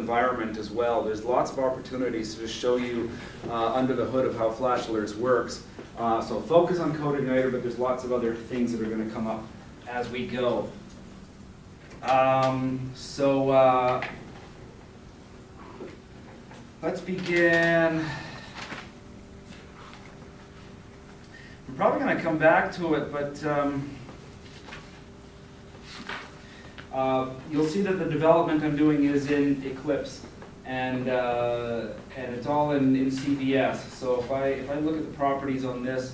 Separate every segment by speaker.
Speaker 1: environment as well. There's lots of opportunities to just show you under the hood of how Flash Alerts works. So focus on CodeIgnitor, but there's lots of other things that are going to come up as we go. Let's begin. We're probably going to come back to it, but you'll see that the development I'm doing is in Eclipse, and it's all in CVS. So if I look at the properties on this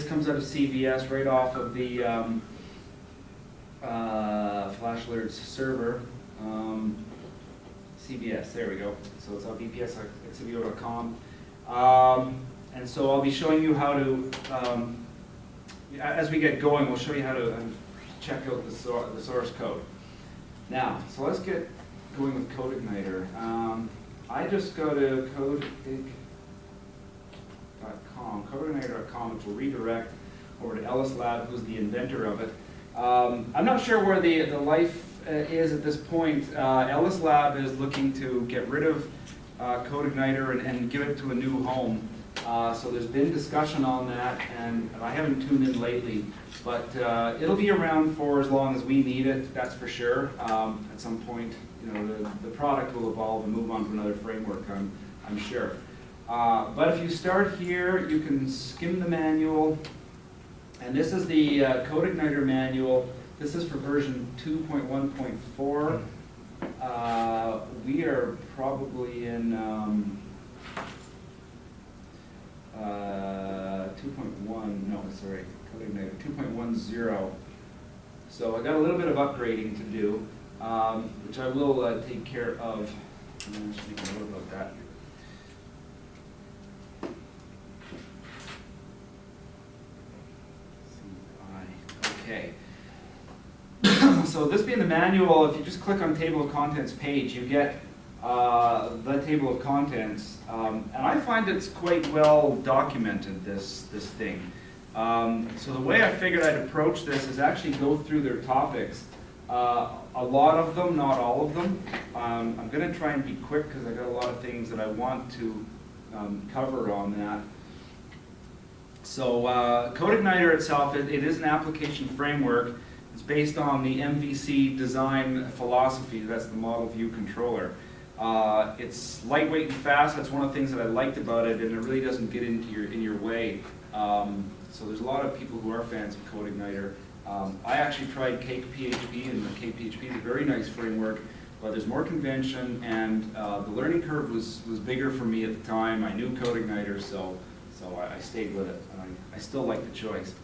Speaker 1: comes out of CVS right off of the Flash Alerts server. CVS, there we go. So it's on bpsxvideo.com. And so I'll be showing you how to, as we get going, we'll show you how to check out the source code. Now, so let's get going with CodeIgnitor. I just go to CodeIgnitor.com, which will redirect over to Ellis Lab, who's the inventor of it. I'm not sure where the life is at this point. Ellis Lab is looking to get rid of CodeIgnitor and give it to a new home. So there's been discussion on that, and I haven't tuned in lately, but it'll be around for as long as we need it, that's for sure. At some point, you know, the product will evolve and move on to another framework, I'm sure. But if you start here, you can skim the manual, and this is the CodeIgnitor manual. This is for version 2.1.4. We are probably in 2.1, no, sorry, CodeIgnitor 2.10. So I got a little bit of upgrading to do, which I will take care of. I'm just making a note about that. Okay. So this being the manual, if you just click on Table of Contents page, you get the table of contents, and I find it's quite well documented, this thing. So the way I figured I'd approach this is actually go through their topics. A lot of them, not all of them. I'm going to try and be quick because I got a lot of things that I want to cover on that. So CodeIgnitor itself, it is an application framework. It's based on the MVC design philosophy. That's the model view controller. It's lightweight and fast. That's one of the things that I liked about it, and it really doesn't get in your way. So there's a lot of people who are fans of CodeIgnitor. I actually tried CakePHP, and CakePHP is a very nice framework, but there's more convention, and the learning curve was bigger for me at the time. I knew CodeIgnitor, so I stayed with it. I still like the choice.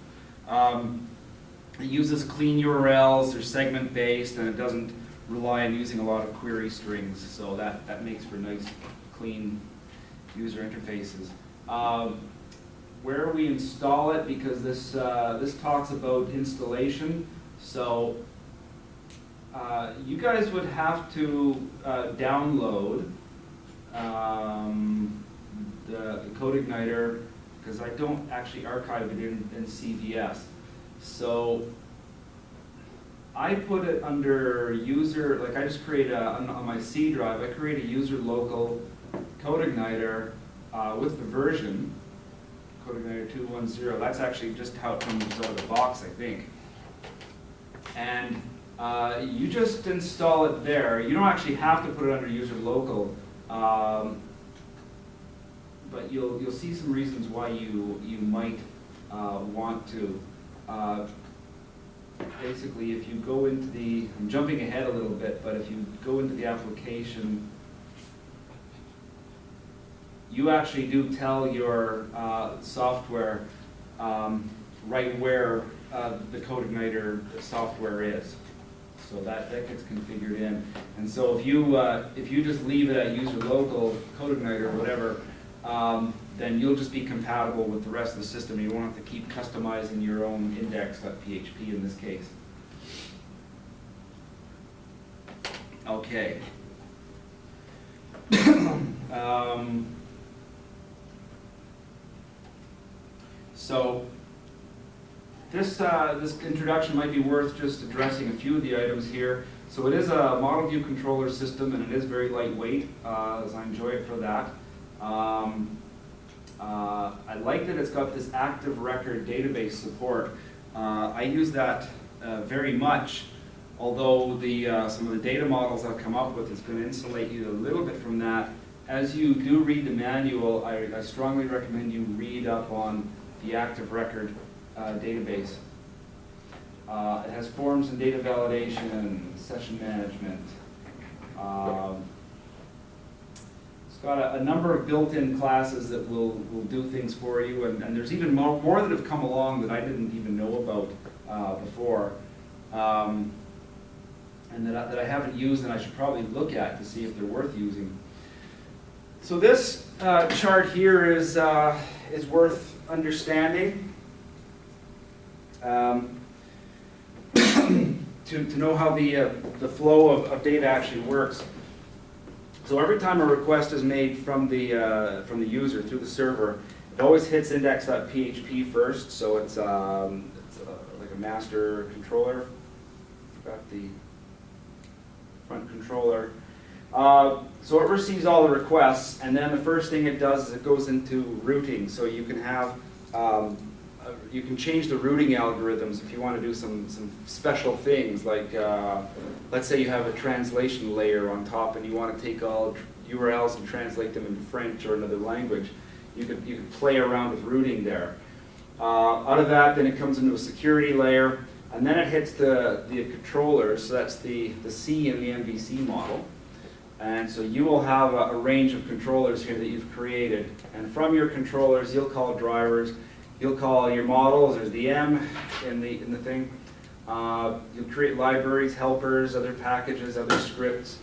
Speaker 1: It uses clean URLs, they're segment-based, and it doesn't rely on using a lot of query strings, so that makes for nice, clean user interfaces. Where we install it, because this talks about installation, so you guys would have to download the CodeIgnitor, because I don't actually archive it in CVS. So I put it under user, like I just create on my C drive, I create a user local CodeIgnitor with the version, CodeIgnitor 2.10. That's actually just how it comes out of the box, I think. And you just install it there. You don't actually have to put it under user local, but you'll see some reasons why you might want to. Basically, if you go into the, I'm jumping ahead a little bit, but if you go into the application, you actually do tell your software right where the CodeIgnitor software is. So that gets configured in. And so if you just leave it at user local, CodeIgnitor, or whatever, then you'll just be compatible with the rest of the system. You won't have to keep customizing your own index.php in this case. Okay. So this introduction might be worth just addressing a few of the items here. So it is a model view controller system, and it is very lightweight, as I enjoy it for that. I like that it's got this active record database support. I use that very much, although some of the data models I've come up with is going to insulate you a little bit from that. As you do read the manual, I strongly recommend you read up on the active record database. It has forms and data validation, session management. It's got a number of built-in classes that will do things for you, and there's even more that have come along that I didn't even know about before, and that I haven't used and I should probably look at to see if they're worth using. So this chart here is worth understanding. To know how the flow of data actually works. So every time a request is made from the user through the server, it always hits index.php first. So it's like a master controller. Forgot the front controller. So it receives all the requests, and then the first thing it does is it goes into routing. So you can have you can change the routing algorithms if you want to do some special things, like let's say you have a translation layer on top and you want to take all URLs and translate them into French or another language. You could play around with routing there. Out of that, then it comes into a security layer, and then it hits the controllers. So that's the C in the MVC model. And so you will have a range of controllers here that you've created. And from your controllers, you'll call drivers. You'll call your models. There's the M in the thing. You'll create libraries, helpers, other packages, other scripts.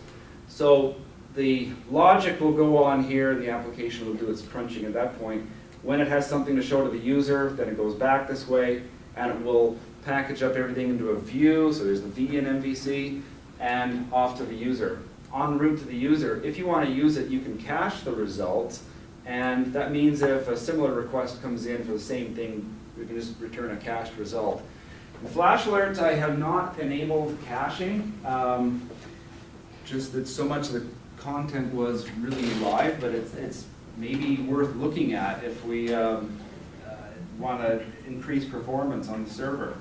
Speaker 1: So the logic will go on here. The application will do its crunching at that point. When it has something to show to the user, then it goes back this way, and it will package up everything into a view. So there's the V in MVC, and off to the user. En route to the user, if you want to use it, you can cache the results. And that means if a similar request comes in for the same thing, we can just return a cached result. In Flash Alerts, I have not enabled caching, just that so much of the content was really live, but it's maybe worth looking at if we want to increase performance on the server.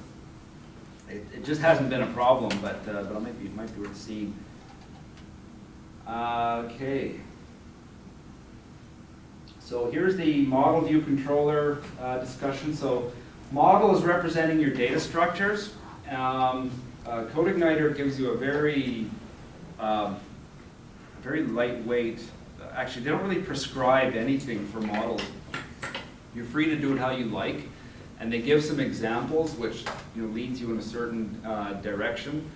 Speaker 1: It just hasn't been a problem, but it might be worth seeing. Okay. So here's the model view controller discussion. So model is representing your data structures. CodeIgnitor gives you a very lightweight, actually they don't really prescribe anything for models. You're free to do it how you like. And they give some examples which leads you in a certain direction.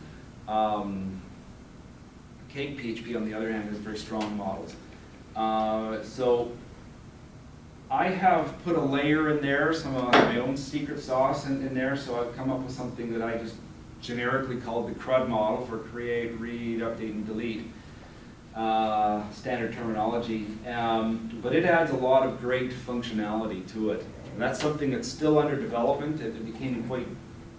Speaker 1: Cake PHP on the other hand has very strong models. So I have put a layer in there, some of my own secret sauce in there, so I've come up with something that I just generically called the CRUD model for create, read, update, and delete. Standard terminology. But it adds a lot of great functionality to it. And that's something that's still under development. It became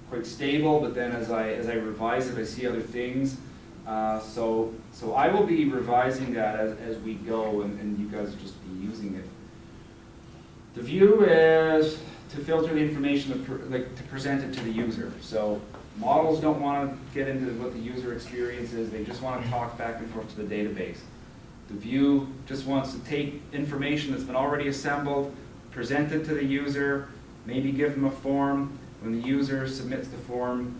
Speaker 1: quite stable, but then as I revise it, I see other things. So I will be revising that as we go, and you guys will just be using it. The view is to filter the information, to present it to the user. So models don't want to get into what the user experience is. They just want to talk back and forth to the database. The view just wants to take information that's been already assembled, present it to the user, maybe give them a form. When the user submits the form,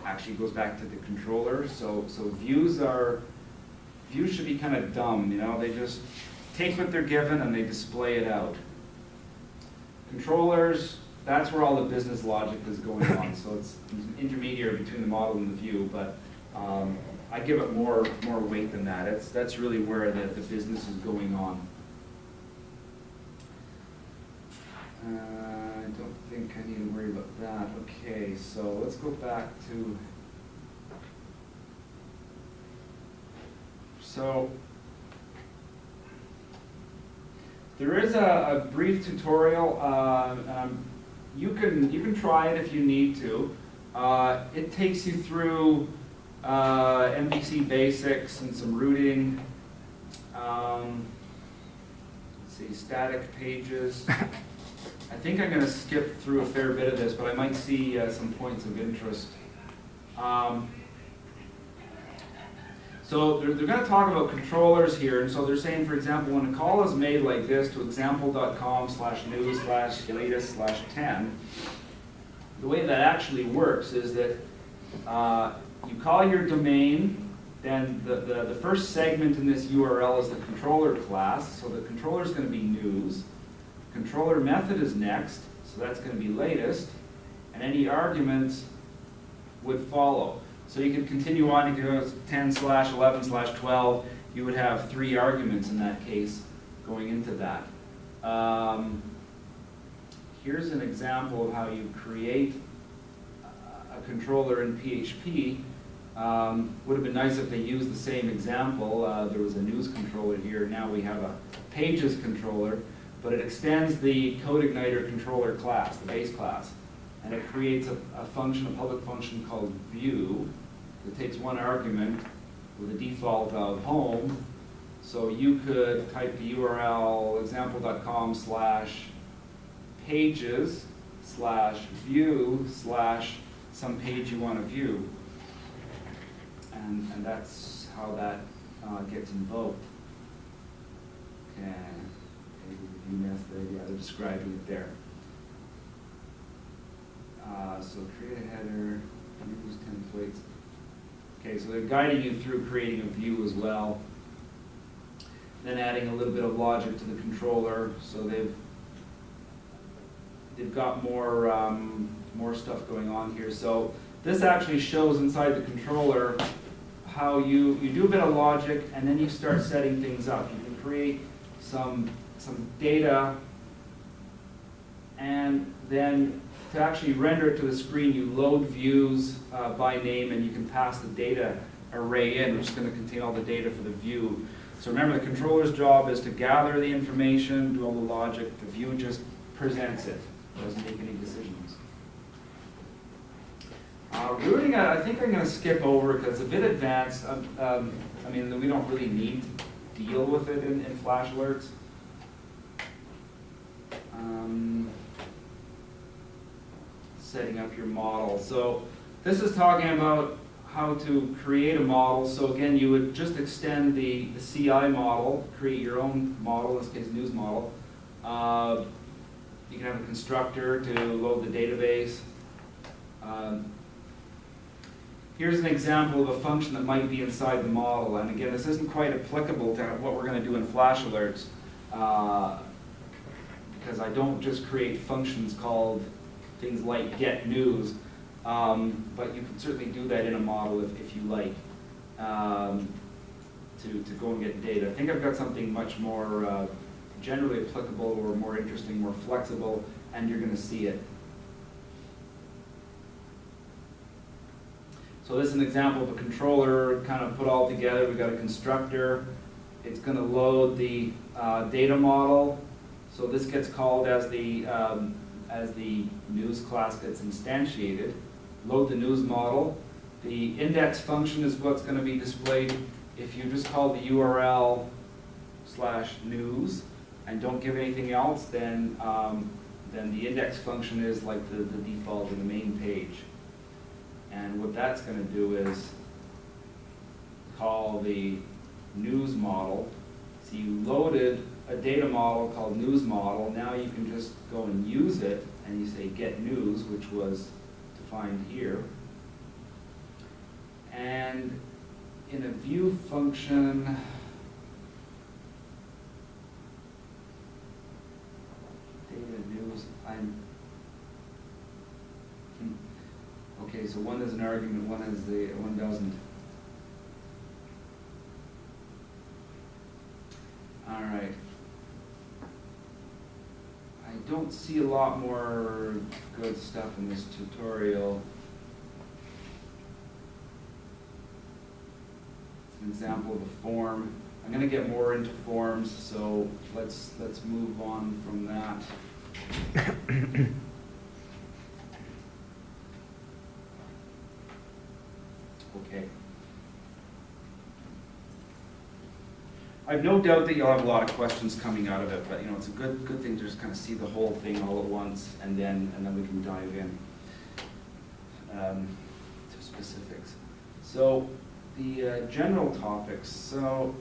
Speaker 1: actually goes back to the controller. So views should be kind of dumb. They just take what they're given and they display it out. Controllers, that's where all the business logic is going on. So it's an intermediary between the model and the view, but I give it more weight than that. That's really where the business is going on. I don't think I need to worry about that. Okay, so let's go back to. So there is a brief tutorial. You can try it if you need to. It takes you through MVC basics and some routing. Let's see, static pages. I think I'm going to skip through a fair bit of this, but I might see some points of interest. So they're going to talk about controllers here, and so they're saying, for example, when a call is made like this to example.com/news/latest/10, the way that actually works is that you call your domain, then the first segment in this URL is the controller class, so the controller is going to be news. Controller method is next, so that's going to be latest, and any arguments would follow. So you could continue on, you could go 10/11/12, you would have 3 arguments in that case going into that. Here's an example of how you create a controller in PHP. Would have been nice if they used the same example. There was a news controller here, now we have a pages controller, but it extends the CodeIgnitor controller class, the base class, and it creates a function, a public function called view. It takes 1 argument with a default of home, so you could type the URL example.com/pages/view/some page you want to view. And that's how that gets invoked. Okay, view method, yeah, they're describing it there. So create a header, use templates. Okay, so they're guiding you through creating a view as well. Then adding a little bit of logic to the controller, so they've got more stuff going on here. So this actually shows inside the controller how you do a bit of logic and then you start setting things up. You can create some data, and then to actually render it to the screen, you load views by name, and you can pass the data array in, which is going to contain all the data for the view. So remember, the controller's job is to gather the information, do all the logic. The view just presents it, doesn't make any decisions. Routing, I think I'm going to skip over because it's a bit advanced. I mean, we don't really need to deal with it in Flash Alerts. Setting up your model. So this is talking about how to create a model. So again, you would just extend the CI model, create your own model, in this case news model. You can have a constructor to load the database. Here's an example of a function that might be inside the model. And again, this isn't quite applicable to what we're going to do in Flash Alerts, because I don't just create functions called things like get news, but you can certainly do that in a model if you like, to go and get data. I think I've got something much more generally applicable or more interesting, more flexible, and you're going to see it. So this is an example of a controller kind of put all together. We've got a constructor. It's going to load the data model. So this gets called as the news class gets instantiated. Load the news model. The index function is what's going to be displayed if you just call the URL/news and don't give anything else. Then the index function is like the default in the main page. And what that's going to do is call the news model. So you loaded a data model called news model. Now you can just go and use it, and you say get news, which was defined here. And in a view function, data news, okay, so one is an argument, one doesn't. All right. I don't see a lot more good stuff in this tutorial. It's an example of a form. I'm going to get more into forms, so let's move on from that. Okay. I have no doubt that you'll have a lot of questions coming out of it, but it's a good thing to just kind of see the whole thing all at once, and then we can dive in to specifics. So the general topics. So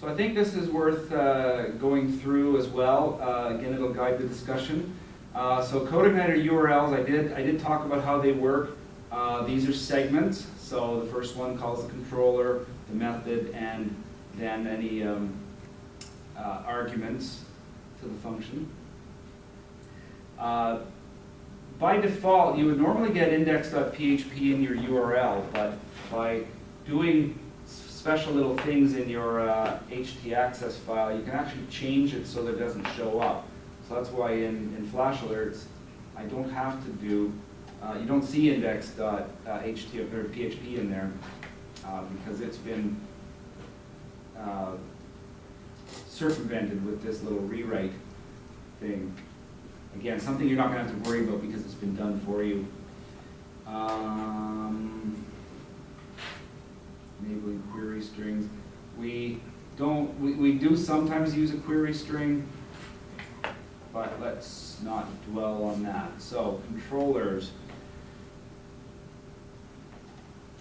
Speaker 1: I think this is worth going through as well. Again, it'll guide the discussion. So CodeIgnitor URLs, I did talk about how they work. These are segments. So the first one calls the controller, the method, and then any arguments to the function. By default, you would normally get index.php in your URL, but by doing special little things in your htaccess file, you can actually change it so that it doesn't show up. So that's why in Flash Alerts, I don't have to do, you don't see index.php in there because it's been circumvented with this little rewrite thing. Again, something you're not going to have to worry about because it's been done for you. Enabling query strings. We do sometimes use a query string, but let's not dwell on that. So controllers.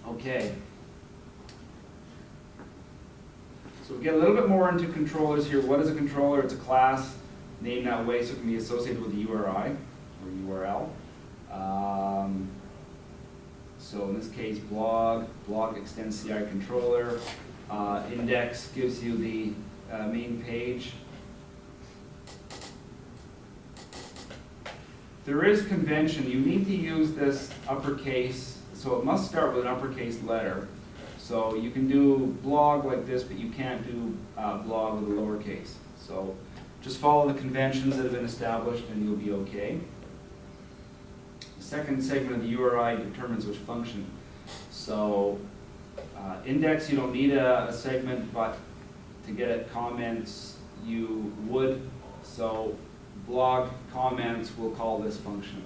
Speaker 1: Okay. So we get a little bit more into controllers here. What is a controller? It's a class named that way so it can be associated with the URI or URL. So in this case, blog extends CI controller. Index gives you the main page. There is convention. You need to use this uppercase, so it must start with an uppercase letter. So you can do blog like this, but you can't do blog with a lowercase. So just follow the conventions that have been established and you'll be okay. The second segment of the URI determines which function. So index, you don't need a segment, but to get at comments, you would. So blog comments will call this function.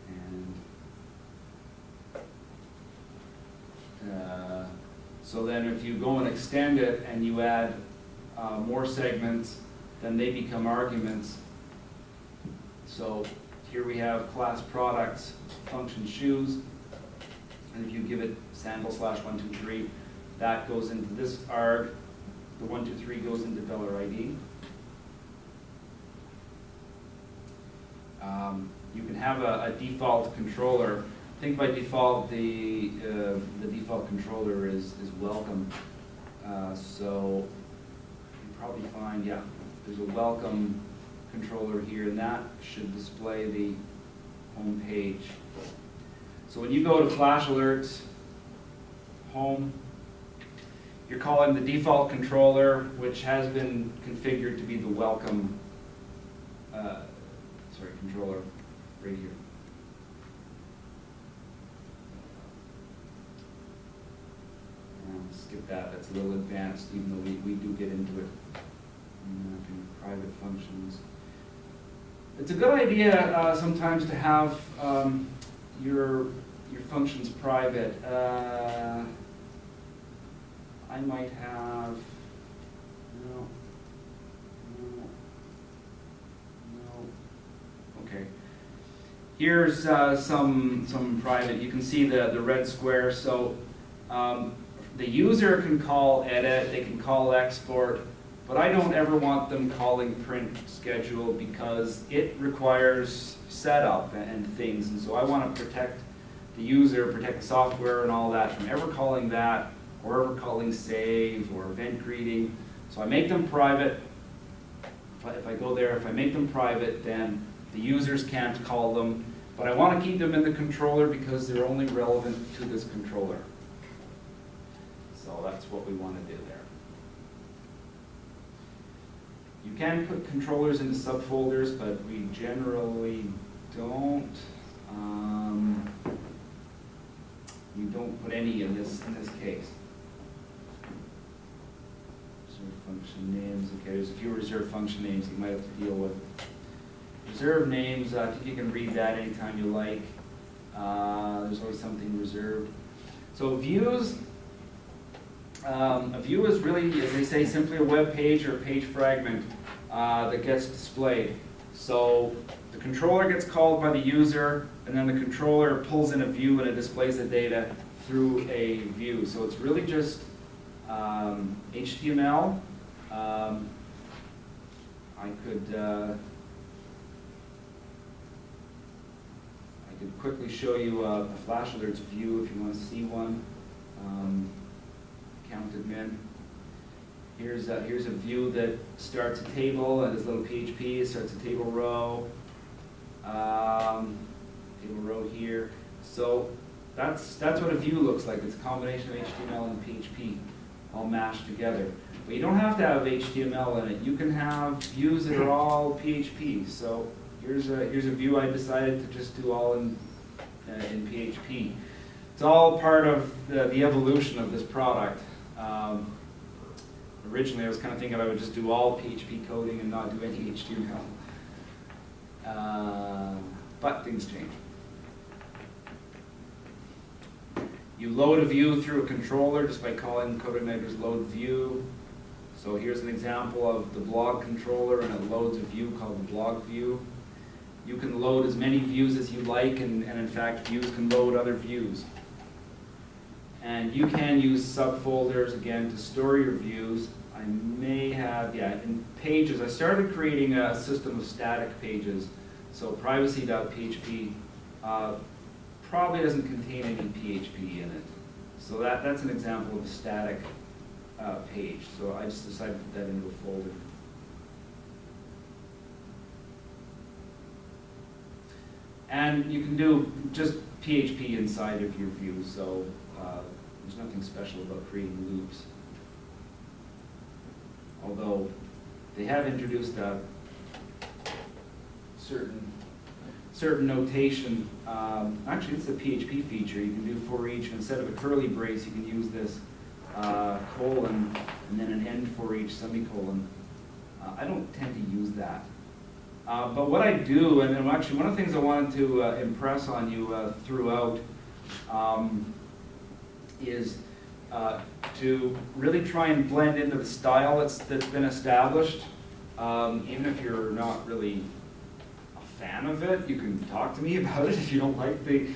Speaker 1: And so then if you go and extend it and you add more segments, then they become arguments. So here we have class products, function shoes, and if you give it sample /123, that goes into this arg. The 123 goes into $ID. You can have a default controller. I think by default the default controller is welcome. So you probably find, yeah, there's a welcome controller here, and that should display the home page. So when you go to Flash Alerts, home, you're calling the default controller, which has been configured to be the welcome controller right here. Skip that, that's a little advanced, even though we do get into it in private functions. It's a good idea sometimes to have your functions private. I might have, no. Okay. Here's some private. You can see the red square. So the user can call edit, they can call export, but I don't ever want them calling print schedule because it requires setup and things, and so I want to protect the user, protect the software and all that from ever calling that or ever calling save or event greeting. So I make them private. If I go there, if I make them private, then the users can't call them, but I want to keep them in the controller because they're only relevant to this controller. So that's what we want to do there. You can put controllers into subfolders, but we generally don't. You don't put any in this case. Reserve function names. Okay, there's a few reserved function names you might have to deal with. Reserve names, I think you can read that anytime you like. There's always something reserved. So views, a view is really, as they say, simply a web page or a page fragment that gets displayed. So the controller gets called by the user, and then the controller pulls in a view and it displays the data through a view. So it's really just HTML. I could quickly show you a Flash Alerts view if you want to see one. Count admin. Here's a view that starts a table and this little PHP. It starts a table row. Table row here. So that's what a view looks like. It's a combination of HTML and PHP all mashed together. But you don't have to have HTML in it. You can have views that are all PHP. So here's a view I decided to just do all in PHP. It's all part of the evolution of this product. Originally, I was kind of thinking I would just do all PHP coding and not do any HTML. But things change. You load a view through a controller just by calling CodeIgniter's load view. So here's an example of the blog controller, and it loads a view called the blog view. You can load as many views as you like, and in fact, views can load other views. And you can use subfolders, again, to store your views. I may have, in pages, I started creating a system of static pages. So privacy.php probably doesn't contain any PHP in it. So that's an example of a static page. So I just decided to put that into a folder. And you can do just PHP inside of your view, so there's nothing special about creating loops. Although they have introduced a certain notation. Actually, it's a PHP feature. You can do for each, and instead of a curly brace, you can use this colon and then an end for each semicolon. I don't tend to use that. But what I do, and actually one of the things I wanted to impress on you throughout is to really try and blend into the style that's been established. Even if you're not really a fan of it, you can talk to me about it if you don't like the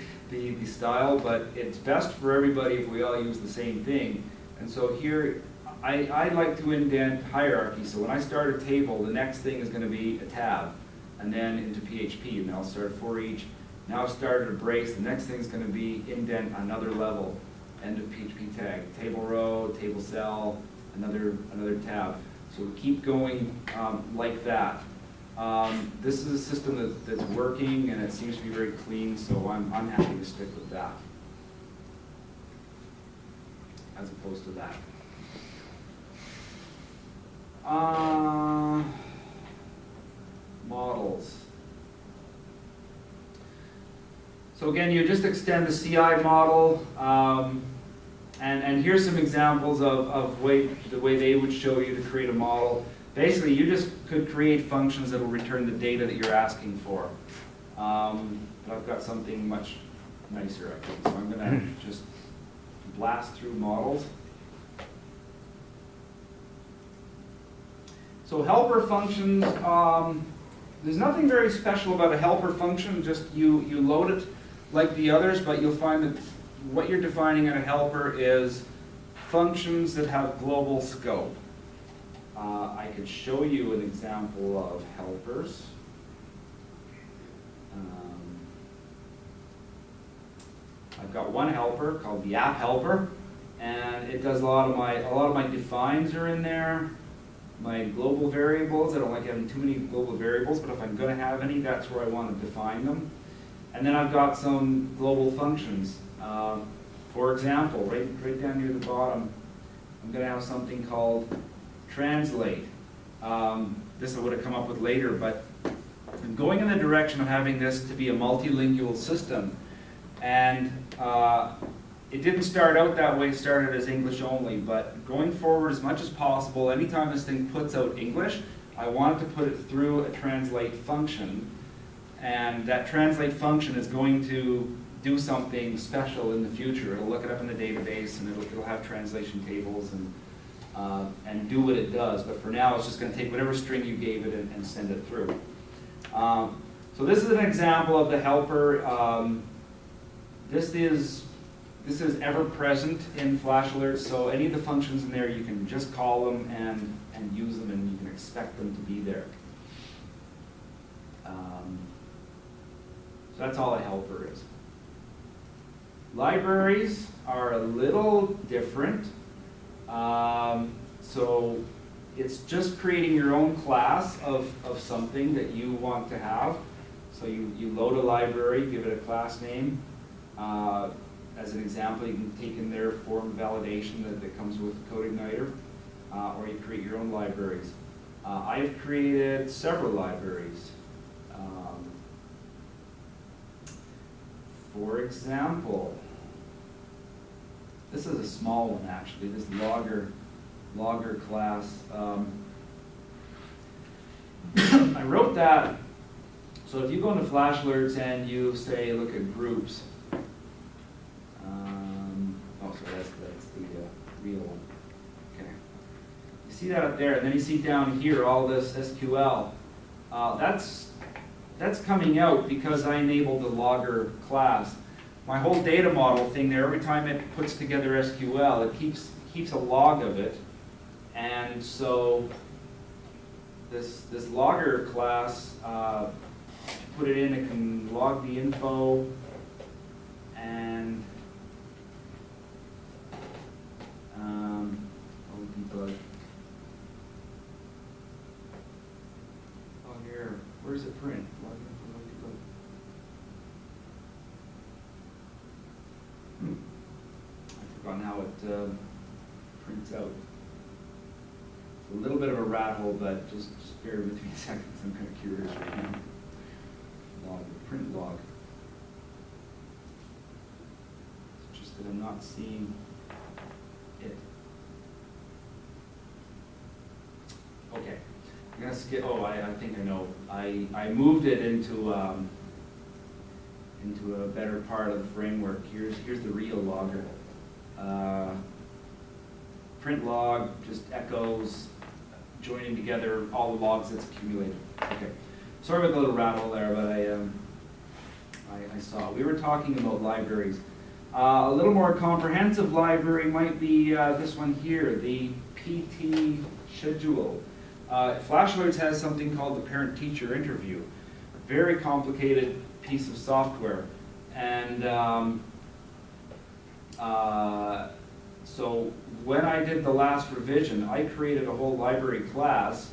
Speaker 1: style, but it's best for everybody if we all use the same thing. And so here, I like to indent hierarchy. So when I start a table, the next thing is going to be a tab, and then into PHP, and I'll start for each. Now I've started a brace, the next thing is going to be indent another level, end of PHP tag, table row, table cell, another tab. So we keep going like that. This is a system that's working, and it seems to be very clean, so I'm happy to stick with that, as opposed to that. Models. So again, you just extend the CI model, and here's some examples of the way they would show you to create a model. Basically, you just could create functions that will return the data that you're asking for. But I've got something much nicer, I think. So I'm going to just blast through models. So helper functions, there's nothing very special about a helper function, just you load it like the others, but you'll find that what you're defining in a helper is functions that have global scope. I could show you an example of helpers. I've got one helper called the app helper, and it does a lot of my defines are in there. My global variables, I don't like having too many global variables, but if I'm going to have any, that's where I want to define them. And then I've got some global functions. For example, right down near the bottom, I'm going to have something called translate. This I would have come up with later, but I'm going in the direction of having this to be a multilingual system. And it didn't start out that way, it started as English only, but going forward as much as possible, anytime this thing puts out English, I want to put it through a translate function, and that translate function is going to do something special in the future. It'll look it up in the database, and it'll have translation tables and do what it does. But for now, it's just going to take whatever string you gave it and send it through. So this is an example of the helper. This is ever present in Flash Alerts, so any of the functions in there, you can just call them and use them, and you can expect them to be there. So that's all a helper is. Libraries are a little different. So it's just creating your own class of something that you want to have. So you load a library, give it a class name. As an example, you can take in their form validation that comes with CodeIgnitor, or you create your own libraries. I've created several libraries. For example, this is a small one actually, this logger class. I wrote that, so if you go into Flash Alerts and you say, look at groups, that's the real one. Okay. You see that up there, and then you see down here all this SQL. That's coming out because I enabled the logger class. My whole data model thing there, every time it puts together SQL, it keeps a log of it. And so this logger class, put it in, it can log the info, and debug. Oh, here, where's it print? Log info, debug. I've forgotten how it prints out. It's a little bit of a rat hole, but just bear with me a second, because I'm kind of curious right now. Log, print log. It's just that I'm not seeing it. Okay, I'm gonna skip. Oh, I think I know. I moved it into a better part of the framework. Here's the real logger. Print log just echoes, joining together all the logs that's accumulated. Okay, sorry about the little rattle there, but I saw. We were talking about libraries. A little more comprehensive library might be this one here, the PT schedule. Flash Alerts has something called the parent-teacher interview. A very complicated piece of software. And so when I did the last revision, I created a whole library class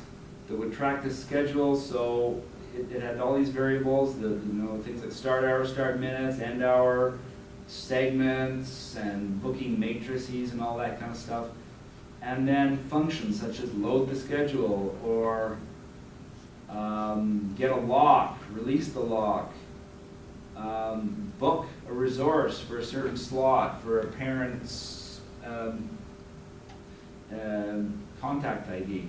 Speaker 1: that would track the schedule. So it had all these variables, things like start hour, start minutes, end hour, segments, and booking matrices and all that kind of stuff. And then functions such as load the schedule, or get a lock, release the lock, book a resource for a certain slot for a parent's contact ID.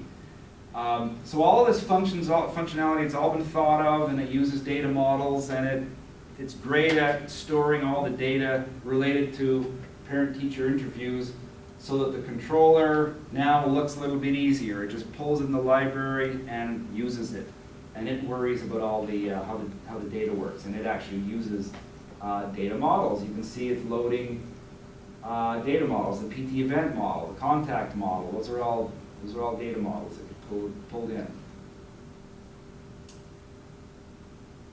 Speaker 1: So all of this functionality, it's all been thought of, and it uses data models, and it's great at storing all the data related to parent-teacher interviews, so that the controller now looks a little bit easier. It just pulls in the library and uses it, and it worries about all the how the data works, and it actually uses data models. You can see it's loading data models, the PT event model, the contact model. Those are all data models that get pulled in.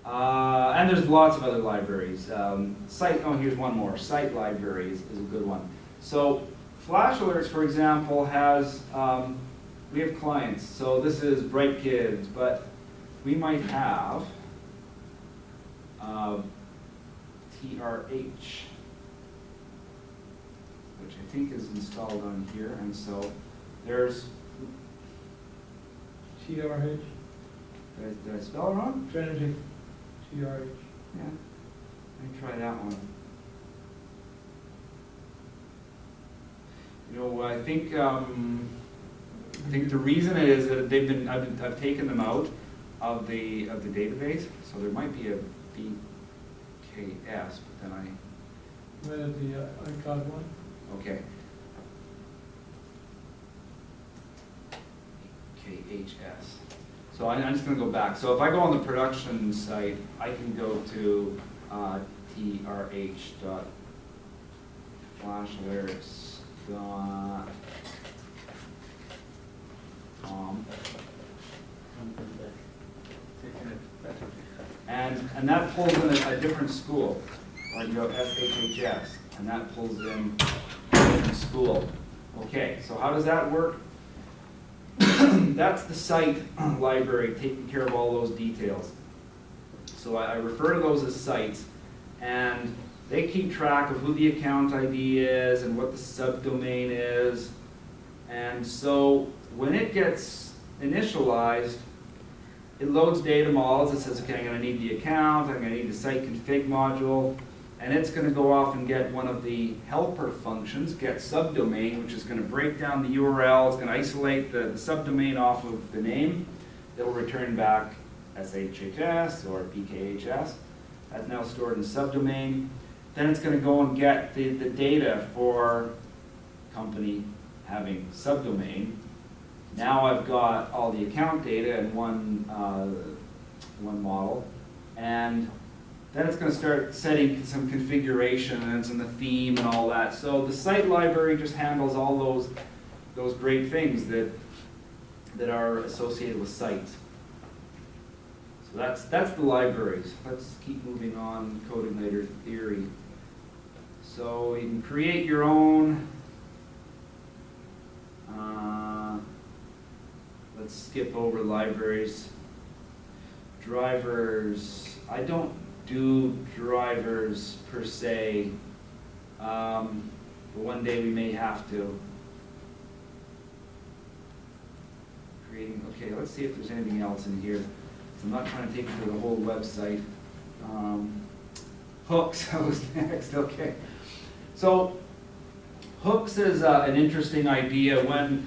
Speaker 1: And there's lots of other libraries. Here's one more. Site library is a good one. So Flash Alerts, for example, has, we have clients. So this is Bright Kids, but we might have TRH, which I think is installed on here. And so there's
Speaker 2: TRH.
Speaker 1: Did I spell it wrong?
Speaker 2: Trinity. TRH.
Speaker 1: Yeah. Let me try that one. I think the reason is that I've taken them out of the database, so there might be a BK KS, but then
Speaker 2: Right at the icon one.
Speaker 1: okay. KHS. So I'm just going to go back. So if I go on the production site, I can go to trh.flashalerts.com. And that pulls in a different school. Or I can go SHHS, and that pulls in a different school. Okay, so how does that work? That's the site library taking care of all those details. So I refer to those as sites, and they keep track of who the account ID is and what the subdomain is. And so when it gets initialized, it loads data models. It says, okay, I'm going to need the account, I'm going to need the site config module, and it's going to go off and get one of the helper functions, get subdomain, which is going to break down the URL. It's going to isolate the subdomain off of the name. It'll return back SHHS or PKHS. That's now stored in subdomain. Then it's going to go and get the data for company having subdomain. Now I've got all the account data in one model, and then it's going to start setting some configuration, and it's in the theme and all that. So the site library just handles all those great things that are associated with sites. So that's the libraries. Let's keep moving on. CodeIgnitor theory. So you can create your own. Let's skip over libraries. Drivers. I don't do drivers per se, but one day we may have to. Creating. Okay, let's see if there's anything else in here. I'm not trying to take you through the whole website. Hooks, that was next, okay. So, hooks is an interesting idea when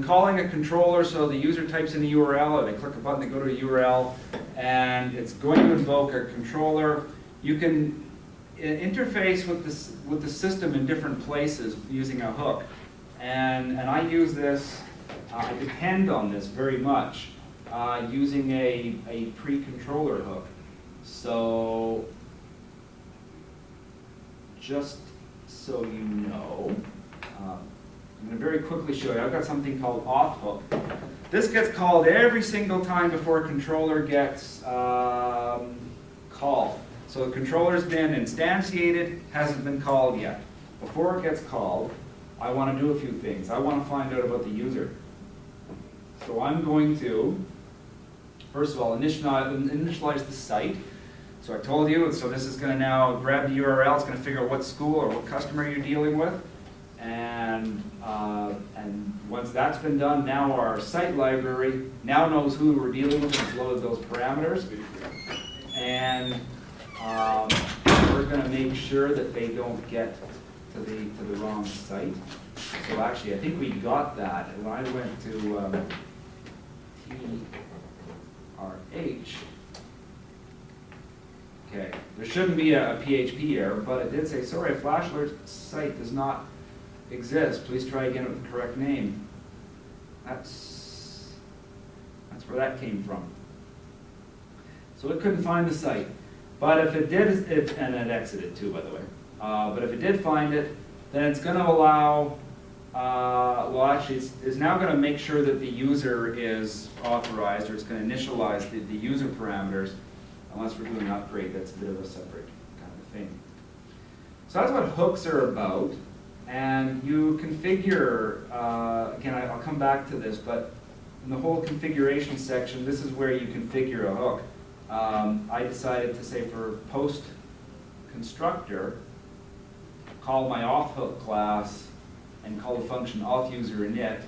Speaker 1: calling a controller, so the user types in the URL, or they click a button, they go to a URL, and it's going to invoke a controller. You can interface with the system in different places using a hook. And I use this, I depend on this very much. Using a pre-controller hook. So, just so you know, I'm going to very quickly show you. I've got something called auth hook. This gets called every single time before a controller gets called. So the controller's been instantiated, hasn't been called yet. Before it gets called, I want to do a few things. I want to find out about the user. So I'm going to, first of all, initialize the site. So I told you, so this is going to now grab the URL. It's going to figure out what school or what customer you're dealing with. And once that's been done, now our site library now knows who we're dealing with and it's loaded those parameters. And we're going to make sure that they don't get to the wrong site. So actually, I think we got that. And when I went to RH. Okay, there shouldn't be a PHP error, but it did say, sorry, a flash alert site does not exist. Please try again with the correct name. That's where that came from. So it couldn't find the site. But if it did, and it exited too, by the way. But if it did find it, then it's going to allow, well actually it's now going to make sure that the user is authorized, or it's going to initialize the user parameters, unless we're doing an upgrade. That's a bit of a separate kind of thing. So that's what hooks are about. And you configure, again, I'll come back to this, but in the whole configuration section, this is where you configure a hook. I decided to say for post constructor, call my auth hook class and call the function authUser init,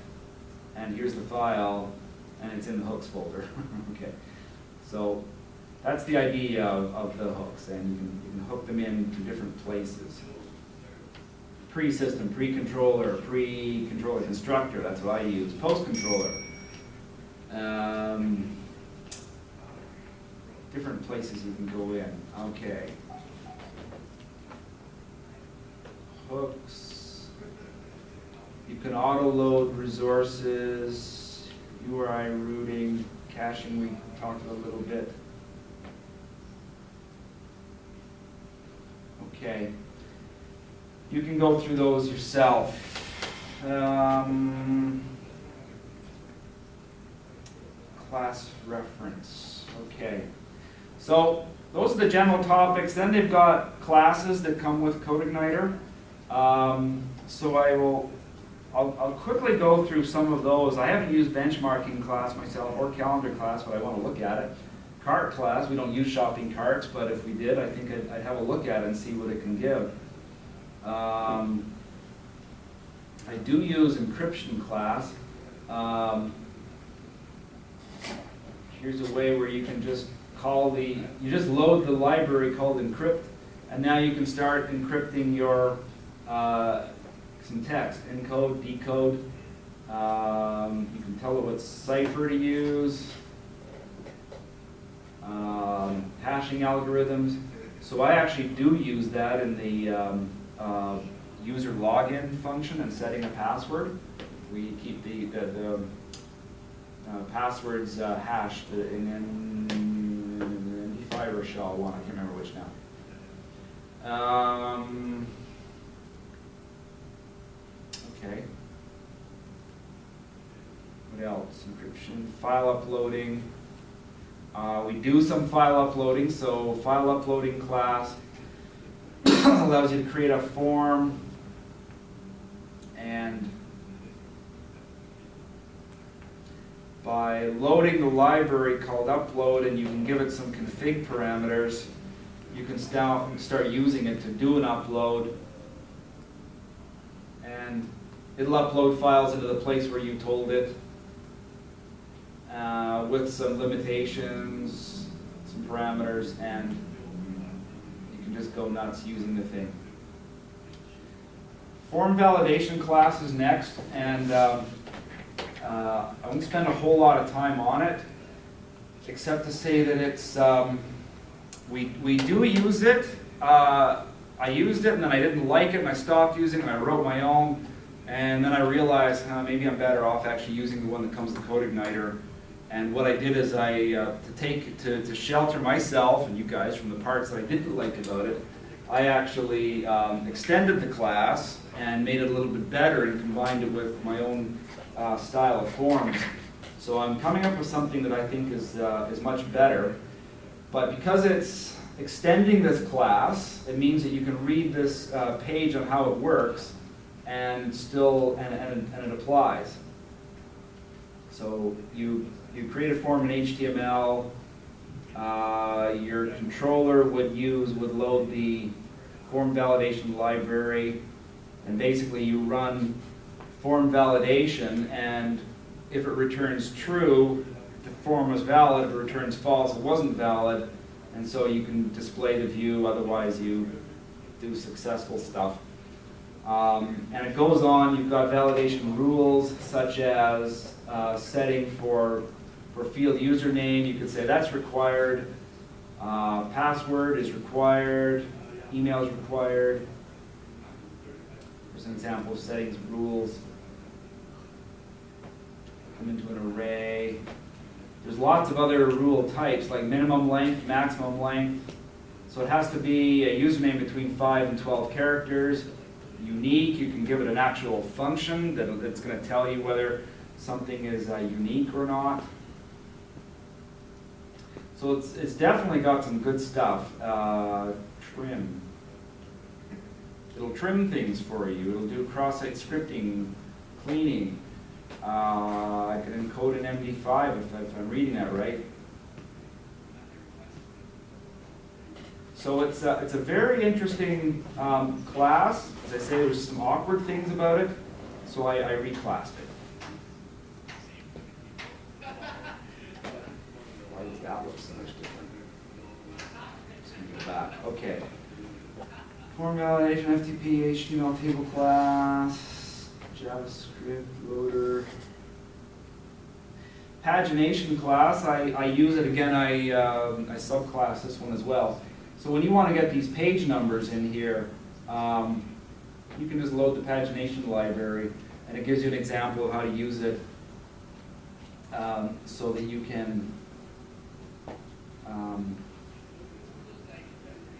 Speaker 1: and here's the file, and it's in the hooks folder. Okay, so that's the idea of the hooks, and you can hook them into different places. Pre-system, pre-controller, pre-controller constructor, that's what I use. Post-controller. different places you can go in. Okay. Hooks. You can auto-load resources, URI routing, caching, we talked about a little bit. Okay. You can go through those yourself. Class reference. Okay. So those are the general topics. Then they've got classes that come with CodeIgnitor. So I'll quickly go through some of those. I haven't used benchmarking class myself or calendar class, but I want to look at it. Cart class, we don't use shopping carts, but if we did, I think I'd have a look at it and see what it can give. I do use encryption class. Here's a way where you can just you just load the library called encrypt, and now you can start encrypting your some text, encode, decode. You can tell it what cipher to use, hashing algorithms. So I actually do use that in the user login function and setting a password. We keep the passwords hashed in MD5 or shell one, I can't remember which now. Okay. What else? Encryption, file uploading. We do some file uploading, so file uploading class allows you to create a form and by loading the library called upload, and you can give it some config parameters, you can start using it to do an upload, and it'll upload files into the place where you told it with some limitations, some parameters, and you can just go nuts using the thing. Form validation class is next, and I won't spend a whole lot of time on it, except to say that it's, we do use it. I used it and then I didn't like it and I stopped using it and I wrote my own, and then I realized maybe I'm better off actually using the one that comes with CodeIgnitor. And what I did is to shelter myself and you guys from the parts that I didn't like about it, I actually extended the class and made it a little bit better and combined it with my own style of forms. So I'm coming up with something that I think is much better. But because it's extending this class, it means that you can read this page on how it works and it applies. So you create a form in HTML. Your controller would load the form validation library, and basically you run form validation, and if it returns true, the form was valid. If it returns false, it wasn't valid, and so you can display the view, otherwise you do successful stuff. And it goes on. You've got validation rules, such as setting for field username. You could say that's required, password is required, email is required. Here's an example of settings rules. Come into an array. There's lots of other rule types, like minimum length, maximum length. So it has to be a username between 5 and 12 characters. Unique, you can give it an actual function that's going to tell you whether something is unique or not. So it's definitely got some good stuff. Trim. It'll trim things for you. It'll do cross-site scripting, cleaning. I can encode an MD5 if I'm reading that right. So it's a very interesting class. As I say, there's some awkward things about it, so I reclassed it. Why does that look so much different? Just going to go back. Okay. Form validation, FTP, HTML table class, JavaScript loader. pagination class, I use it again, I subclass this one as well. So when you want to get these page numbers in here, you can just load the pagination library, and it gives you an example of how to use it so that you can,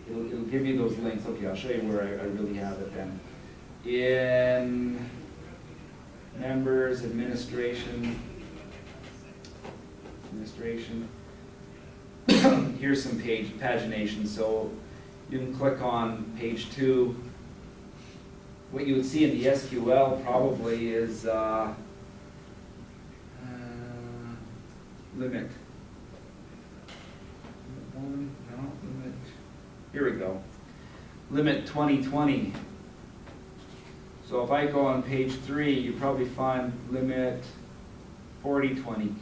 Speaker 1: it'll give you those links. Okay, I'll show you where I really have it then. In members, administration, here's some pagination. So you can click on page 2. What you would see in the SQL probably is limit. Here we go. Limit 2020. So if I go on page 3, you probably find limit 4020.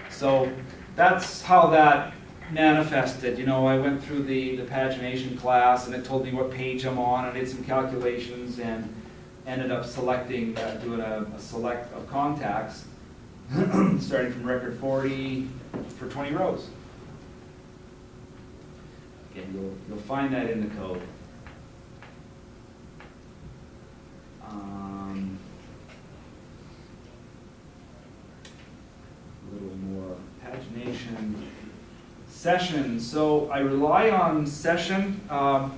Speaker 1: So that's how that manifested. You know, I went through the pagination class, and it told me what page I'm on, and did some calculations, and ended up selecting, doing a select of contacts, starting from record 40 for 20 rows. Again, you'll find that in the code. A little more pagination. Session. So I rely on session. I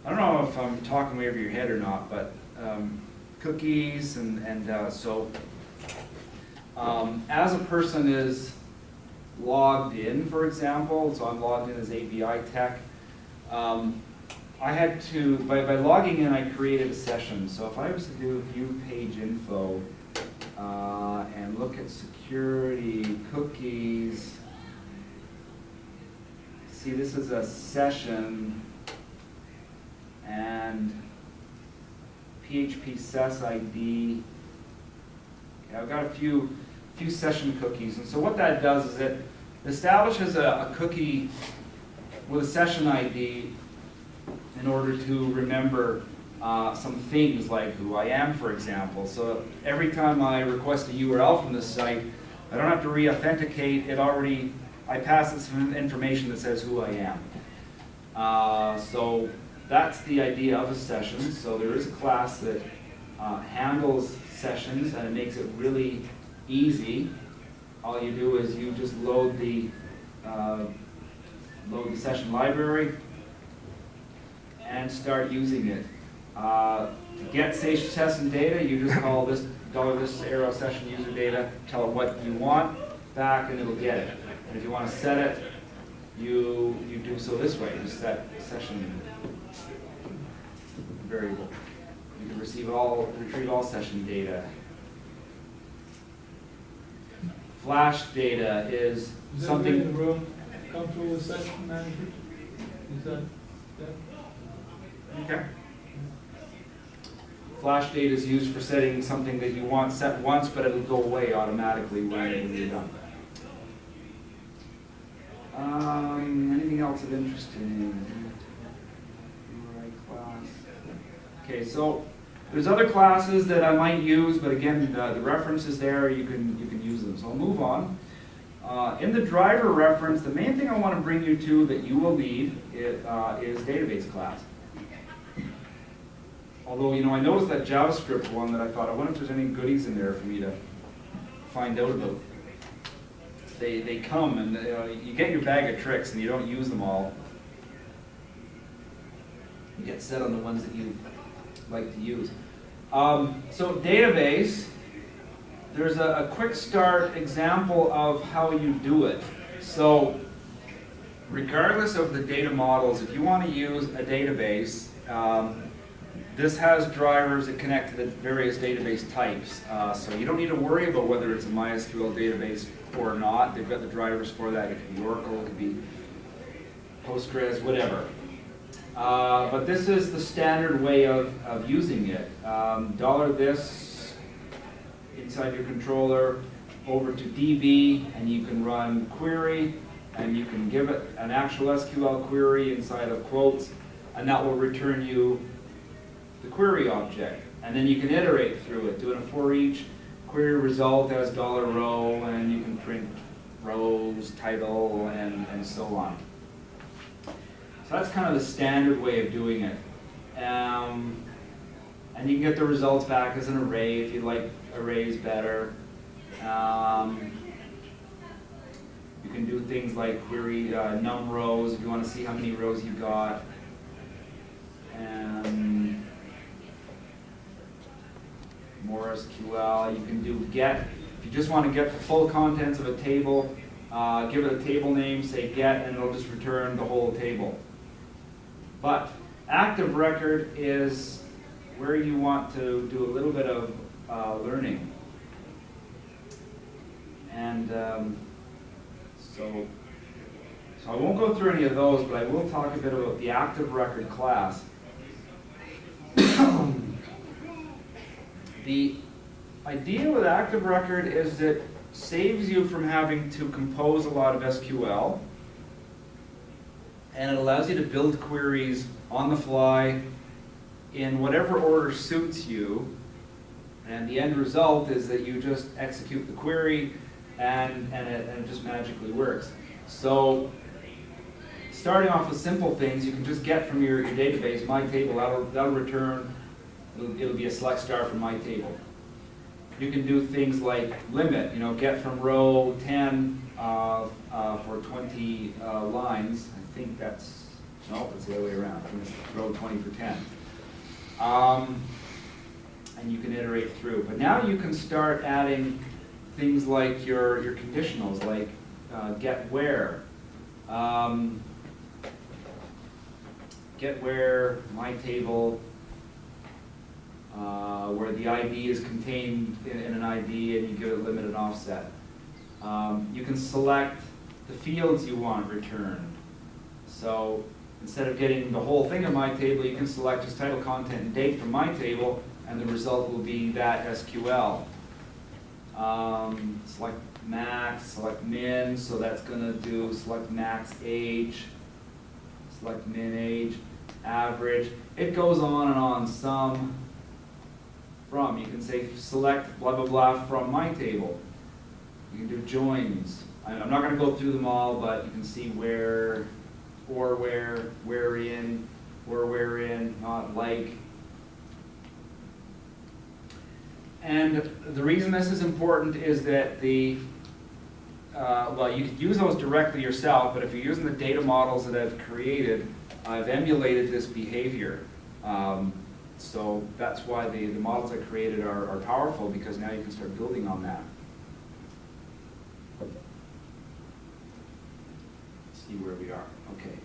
Speaker 1: don't know if I'm talking way over your head or not, but cookies so as a person is logged in, for example, so I'm logged in as API Tech, I had to, by logging in, I created a session. So if I was to do view page info and look at security, cookies, see this is a session, and PHP SES ID. Okay, I've got a few session cookies, and so what that does is it establishes a cookie with a session ID in order to remember some things like who I am, for example. So every time I request a URL from this site, I don't have to re-authenticate. I pass it some information that says who I am. So that's the idea of a session. So there is a class that handles sessions, and it makes it really easy. All you do is you just load the session library and start using it. To get session data, you just call this $this arrow session user data, tell it what you want back, and it'll get it. And if you want to set it, you do so this way. You set session variable. You can retrieve all session data. Flash data is
Speaker 2: Does
Speaker 1: something.
Speaker 2: everybody in the room comfortable with session management? Is that?
Speaker 1: Okay. Flash data is used for setting something that you want set once, but it'll go away automatically when you're done. Anything else of interest in class? Okay, so there's other classes that I might use, but again, the reference is there. You can use them. So I'll move on. In the driver reference, the main thing I want to bring you to that you will need is database class. Although, you know, I noticed that JavaScript one that I thought, I wonder if there's any goodies in there for me to find out about. They come, and you get your bag of tricks, and you don't use them all. You get set on the ones that you like to use. So database, there's a quick start example of how you do it. So regardless of the data models, if you want to use a database, this has drivers that connect to the various database types. So you don't need to worry about whether it's a MySQL database or not. They've got the drivers for that. It could be Oracle, it could be Postgres, whatever. But this is the standard way of using it. $this inside your controller over to DB, and you can run query, and you can give it an actual SQL query inside of quotes, and that will return you the query object. And then you can iterate through it, doing a for each, query result as $row, and you can print rows, title, and so on. So that's kind of the standard way of doing it. And you can get the results back as an array if you like arrays better. You can do things like query num rows if you want to see how many rows you got. And more SQL. You can do get. If you just want to get the full contents of a table, give it a table name, say get, and it'll just return the whole table. But active record is where you want to do a little bit of learning. And so I won't go through any of those, but I will talk a bit about the active record class. The idea with active record is it saves you from having to compose a lot of SQL, and it allows you to build queries on the fly in whatever order suits you, and the end result is that you just execute the query and it just magically works. So starting off with simple things, you can just get from your database, my table, that'll return, it'll be a select star from my table. You can do things like limit, get from row 10 for 20 lines. I think that's, no, it's the other way around. I think it's row 20 for 10. And you can iterate through. But now you can start adding things like your conditionals, like get where. Get where, my table, where the ID is contained in an ID and you give it limit and offset. You can select the fields you want returned. So instead of getting the whole thing in my table, you can select just title, content, and date from my table, and the result will be that SQL. Select max, select min, so that's going to do select max age, select min age, average. It goes on and on, sum, from. You can say select blah, blah, blah from my table. You can do joins. I'm not going to go through them all, but you can see where, or where in, or where in, not like. And the reason this is important is that well, you could use those directly yourself, but if you're using the data models that I've created, I've emulated this behavior. So that's why the models I created are powerful, because now you can start building on that. Let's see where we are. Okay.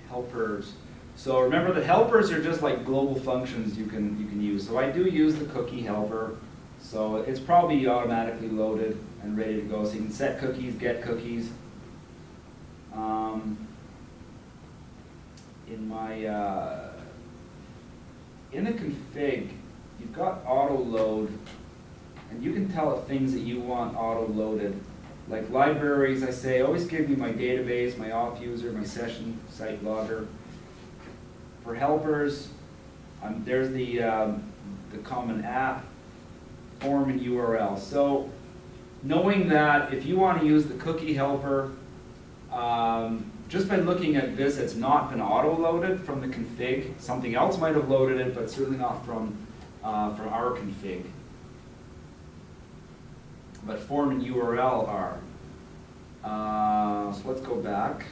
Speaker 1: Helpers. So remember that helpers are just like global functions you can use. So I do use the cookie helper. So it's probably automatically loaded and ready to go. So you can set cookies, get cookies. In the config, you've got auto load, and you can tell it things that you want auto loaded. Like libraries, I say always give me my database, my auth user, my session site logger. For helpers, there's the common app, form, and URL. So knowing that if you want to use the cookie helper, just by looking at this, it's not been auto-loaded from the config. Something else might have loaded it, but certainly not from our config. But form and URL are. So let's go back.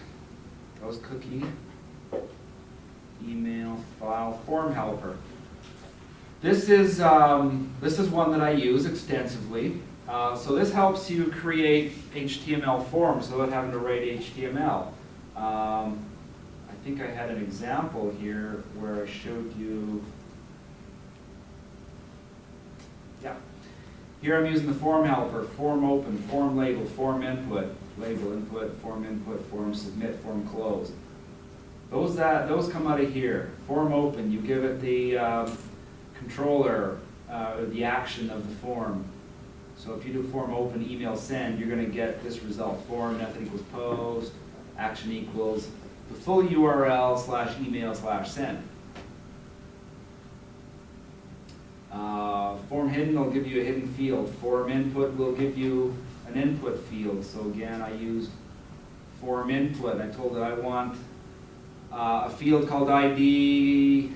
Speaker 1: That was cookie. Email, file, form helper. This is one that I use extensively. So this helps you create HTML forms without having to write HTML. I think I had an example here where I showed you. Yeah. Here I'm using the form helper, form open, form label, form input, label input, form submit, form close. Those come out of here. Form open, you give it the controller, the action of the form. So if you do form open, email send, you're going to get this result. Form method equals post, action equals the full URL /email/send. Form hidden will give you a hidden field. Form input will give you an input field. So again, I used form input. I told it I want a field called ID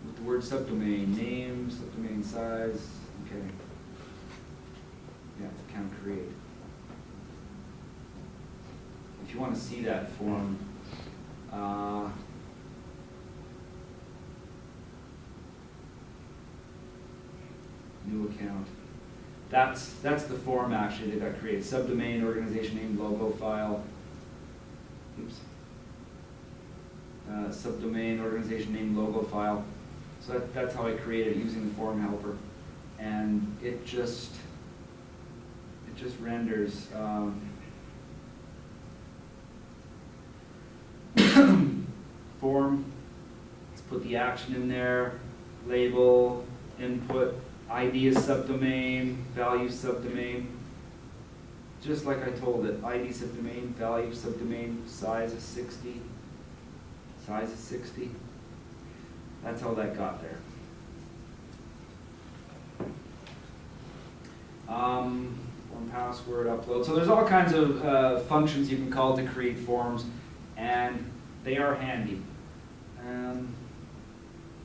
Speaker 1: with the word subdomain, name, subdomain size. Okay. Yeah, count create. If you want to see that form, new account. That's the form actually that got created. Subdomain, organization name, logo file. Oops. Subdomain, organization name, logo file. So that's how I created it using the form helper, and it just renders. Form. Let's put the action in there. Label, input. ID is subdomain, value subdomain. Just like I told it, ID subdomain, value subdomain, size is 60. Size is 60. That's how that got there. Form password upload. So there's all kinds of functions you can call to create forms, and they are handy.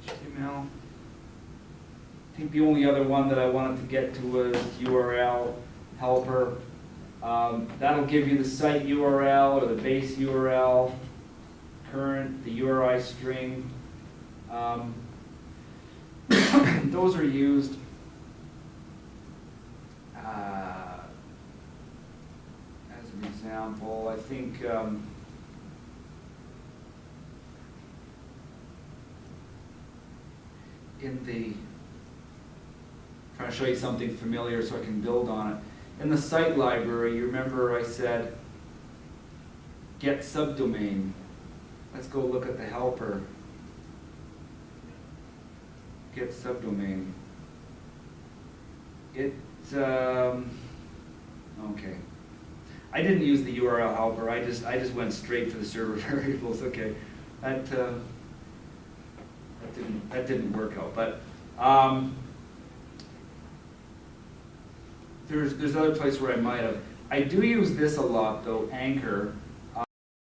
Speaker 1: HTML. I think the only other one that I wanted to get to was URL helper. That'll give you the site URL or the base URL, current, the URI string. Those are used as an example. I think trying to show you something familiar so I can build on it. In the site library, you remember I said get subdomain. Let's go look at the helper. Get subdomain. Okay. I didn't use the URL helper. I just went straight for the server variables. Okay, that didn't work out. But there's other places where I might have. I do use this a lot though. Anchor.